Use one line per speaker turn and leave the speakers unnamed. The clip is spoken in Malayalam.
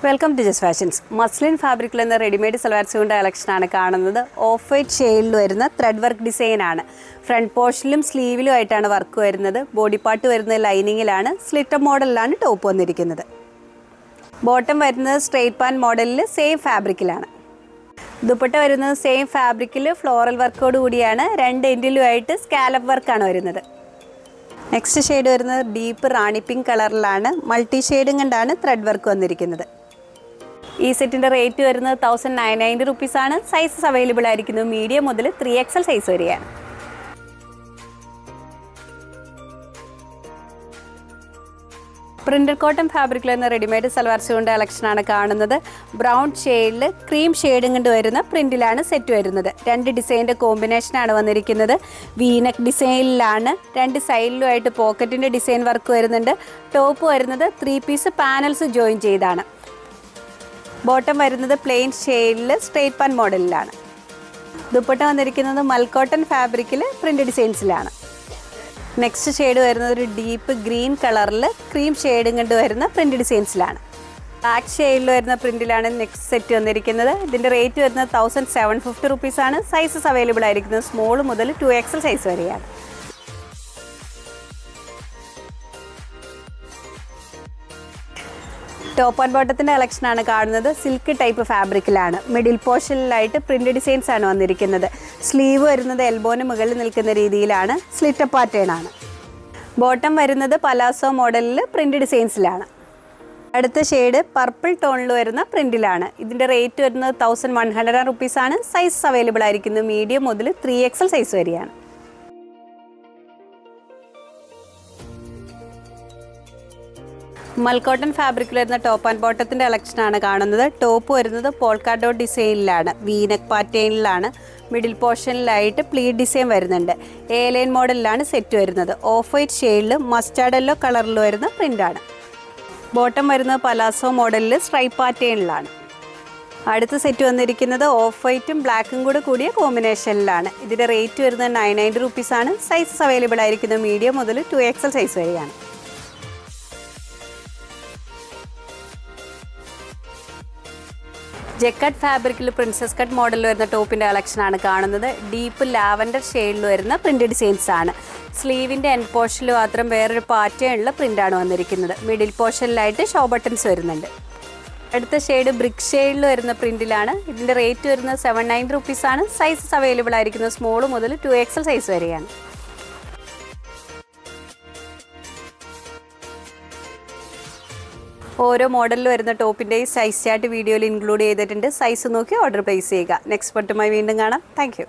Welcome to just fashions. Muslin ഫാബ്രിക്കിൽ നിന്ന് റെഡിമെയ്ഡ് സൽവാർ സ്യൂട്ടിൻ്റെ കളക്ഷനാണ് കാണുന്നത്. ഓഫ് വൈറ്റ് ഷെയ്ഡിൽ വരുന്ന ത്രെഡ് വർക്ക് ഡിസൈനാണ്. ഫ്രണ്ട് പോർഷനിലും സ്ലീവിലും ആയിട്ടാണ് വർക്ക് വരുന്നത്. ബോഡി പാർട്ട് വരുന്നത് ലൈനിങ്ങിലാണ്. സ്ലിറ്റർ മോഡലിലാണ് ടോപ്പ് വന്നിരിക്കുന്നത്. ബോട്ടം വരുന്നത് സ്ട്രെയിറ്റ് പാൻ മോഡലിൽ സെയിം ഫാബ്രിക്കിലാണ്. ദുപ്പട്ട വരുന്നത് സെയിം ഫാബ്രിക്കിൽ ഫ്ലോറൽ വർക്കോട് കൂടിയാണ്. രണ്ട് എൻഡിലുമായിട്ട് സ്കാലപ്പ് വർക്കാണ് വരുന്നത്. നെക്സ്റ്റ് ഷെയ്ഡ് വരുന്നത് ഡീപ്പ് റാണി പിങ്ക് കളറിലാണ്. മൾട്ടി ഷെയ്ഡും കൊണ്ടാണ് ത്രെഡ് വർക്ക് വന്നിരിക്കുന്നത്. ഈ സെറ്റിൻ്റെ റേറ്റ് വരുന്നത് 1990 റുപ്പീസാണ്. സൈസസ് അവൈലബിൾ ആയിരിക്കുന്നു മീഡിയം മുതൽ 3XL സൈസ് വരെയാണ്. പ്രിന്റഡ് കോട്ടൺ ഫാബ്രിക്കിൽ നിന്ന് റെഡിമെയ്ഡ് സൽവാർ സ്യൂട്ടിൻ്റെ കളക്ഷനാണ് കാണുന്നത്. ബ്രൗൺ ഷെയ്ഡിൽ ക്രീം ഷെയ്ഡും കൊണ്ട് വരുന്ന പ്രിന്റിലാണ് സെറ്റ് വരുന്നത്. രണ്ട് ഡിസൈനിൻ്റെ കോമ്പിനേഷനാണ് വന്നിരിക്കുന്നത്. വീനക്ക് ഡിസൈനിലാണ്. രണ്ട് സൈഡിലുമായിട്ട് പോക്കറ്റിൻ്റെ ഡിസൈൻ വർക്ക് വരുന്നുണ്ട്. ടോപ്പ് വരുന്നത് 3 പീസ് പാനൽസ് ജോയിൻ ചെയ്താണ്. ബോട്ടം വരുന്നത് പ്ലെയിൻ ഷെയ്ഡിൽ സ്ട്രെയിറ്റ് പാൻ മോഡലിലാണ്. ദുപ്പട്ട വന്നിരിക്കുന്നത് മൽക്കോട്ടൺ ഫാബ്രിക്കിൽ പ്രിൻ്റ് ഡിസൈൻസിലാണ്. നെക്സ്റ്റ് ഷെയ്ഡ് വരുന്നത് ഒരു ഡീപ്പ് ഗ്രീൻ കളറിൽ ക്രീം ഷെയ്ഡും കണ്ട് വരുന്ന പ്രിൻ്റ് ഡിസൈൻസിലാണ്. ബ്ലാക്ക് ഷെയ്ഡിൽ വരുന്ന പ്രിൻറ്റിലാണ് നെക്സ്റ്റ് സെറ്റ് വന്നിരിക്കുന്നത്. ഇതിൻ്റെ റേറ്റ് വരുന്നത് 1750 റുപ്പീസാണ്. സൈസസ് അവൈലബിൾ ആയിരിക്കുന്നത് സ്മോൾ മുതൽ 2XL സൈസ് വരെയാണ്. ടോപ്പ് ആൻഡ് ബോട്ടത്തിൻ്റെ കളക്ഷനാണ് കാണുന്നത്. സിൽക്ക് ടൈപ്പ് ഫാബ്രിക്കിലാണ്. മിഡിൽ പോർഷനിലായിട്ട് പ്രിൻ്റ് ഡിസൈൻസ് ആണ് വന്നിരിക്കുന്നത്. സ്ലീവ് വരുന്നത് എൽബോന് മുകളിൽ നിൽക്കുന്ന രീതിയിലാണ്. സ്ലിറ്റർ പാറ്റേൺ ആണ്. ബോട്ടം വരുന്നത് പലാസോ മോഡലിൽ പ്രിൻ്റ് ഡിസൈൻസിലാണ്. അടുത്ത ഷെയ്ഡ് പർപ്പിൾ ടോണിൽ വരുന്ന പ്രിൻറ്റിലാണ്. ഇതിൻ്റെ റേറ്റ് വരുന്നത് 1100 റുപ്പീസാണ്. സൈസ് അവൈലബിൾ ആയിരിക്കുന്നത് മീഡിയം മുതൽ 3XL സൈസ് വരെയാണ്. മൽക്കോട്ടൺ ഫാബ്രിക്കിൽ വരുന്ന ടോപ്പ് ആൻഡ് ബോട്ടത്തിൻ്റെ കളക്ഷനാണ് കാണുന്നത്. ടോപ്പ് വരുന്നത് പോൾക്കാ ഡോട്ട് ഡിസൈനിലാണ്. വീനക്ക് പാറ്റേണിലാണ്. മിഡിൽ പോർഷനിലായിട്ട് പ്ലീറ്റ് ഡിസൈൻ വരുന്നുണ്ട്. എ ലൈൻ മോഡലിലാണ് സെറ്റ് വരുന്നത്. ഓഫ് വൈറ്റ് ഷെയ്ഡിൽ മസ്റ്റാർഡ് യെല്ലോ കളറിൽ വരുന്ന പ്രിൻ്റാണ്. ബോട്ടം വരുന്നത് പലാസോ മോഡലിൽ സ്ട്രൈപ്പ് പാറ്റേണിലാണ്. അടുത്ത സെറ്റ് വന്നിരിക്കുന്നത് ഓഫ് വൈറ്റും ബ്ലാക്കും കൂടെ കൂടിയ കോമ്പിനേഷനിലാണ്. ഇതിൻ്റെ റേറ്റ് വരുന്നത് 990 റുപ്പീസാണ്. സൈസസ് അവൈലബിൾ ആയിരിക്കുന്നത് മീഡിയം മുതൽ 2XL സൈസ് വരെയാണ്. ജെക്കറ്റ് ഫാബ്രിക്കിൽ പ്രിൻസസ് കട്ട് മോഡലിൽ വരുന്ന ടോപ്പിൻ്റെ കളക്ഷനാണ് കാണുന്നത്. ഡീപ്പ് ലാവൻഡർ ഷെയ്ഡിൽ വരുന്ന പ്രിൻ്റ് ഡിസൈൻസ് ആണ്. സ്ലീവിൻ്റെ എൻഡ് പോർഷനിൽ മാത്രം വേറൊരു പാറ്റേണുള്ള പ്രിൻ്റാണ് വന്നിരിക്കുന്നത്. മിഡിൽ പോർഷനിലായിട്ട് ഷോ ബട്ടൺസ് വരുന്നുണ്ട്. അടുത്ത ഷെയ്ഡ് ബ്രിക്ക് ഷെയ്ഡിൽ വരുന്ന പ്രിൻറ്റിലാണ്. ഇതിൻ്റെ റേറ്റ് വരുന്നത് 790 റുപ്പീസാണ്. സൈസസ് അവൈലബിൾ ആയിരിക്കുന്നത് സ്മോൾ മുതൽ 2XL സൈസ് വരെയാണ്. ഓരോ മോഡലിൽ വരുന്ന ടോപ്പിൻ്റെയും സൈസ് ചാർട്ട് വീഡിയോയിൽ ഇൻക്ലൂഡ് ചെയ്തിട്ടുണ്ട്. സൈസ് നോക്കി ഓർഡർ പ്ലേസ് ചെയ്യുക. നെക്സ്റ്റ് പട്ടുമായി വീണ്ടും കാണാം. താങ്ക്